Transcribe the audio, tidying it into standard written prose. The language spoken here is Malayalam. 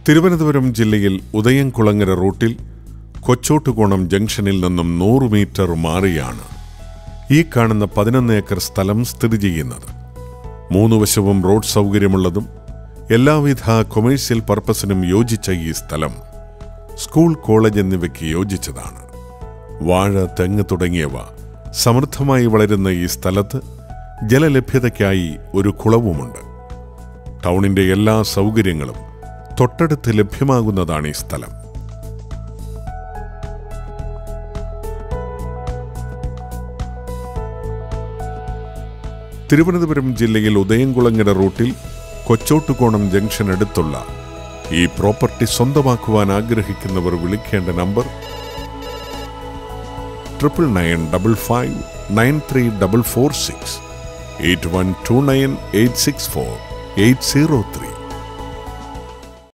തിരുവനന്തപുരം ജില്ലയിൽ ഉദയംകുളങ്ങര റൂട്ടിൽ കൊച്ചോട്ടുകോണം ജംഗ്ഷനിൽ നിന്നും 100 മീറ്റർ മാറിയാണ് ഈ കാണുന്ന 11 ഏക്കർ സ്ഥലം സ്ഥിതി ചെയ്യുന്നത്. 3 വശവും റോഡ് സൗകര്യമുള്ളതും എല്ലാവിധ കൊമേഴ്സ്യൽ പർപ്പസിനും യോജിച്ച ഈ സ്ഥലം സ്കൂൾ, കോളേജ് എന്നിവയ്ക്ക് യോജിച്ചതാണ്. വാഴ, തെങ്ങ് തുടങ്ങിയവ സമൃദ്ധമായി വളരുന്ന ഈ സ്ഥലത്ത് ജലലഭ്യതയ്ക്കായി ഒരു കുളവുമുണ്ട്. ടൗണിന്റെ എല്ലാ സൗകര്യങ്ങളും തൊട്ടടുത്ത് ലഭ്യമാകുന്നതാണ് ഈ സ്ഥലം. തിരുവനന്തപുരം ജില്ലയിൽ ഉദയംകുളങ്ങര റൂട്ടിൽ കൊച്ചോട്ടുകോണം ജംഗ്ഷൻ അടുത്തുള്ള ഈ പ്രോപ്പർട്ടി സ്വന്തമാക്കുവാൻ ആഗ്രഹിക്കുന്നവർ വിളിക്കേണ്ട നമ്പർ 9995593446 8129864803.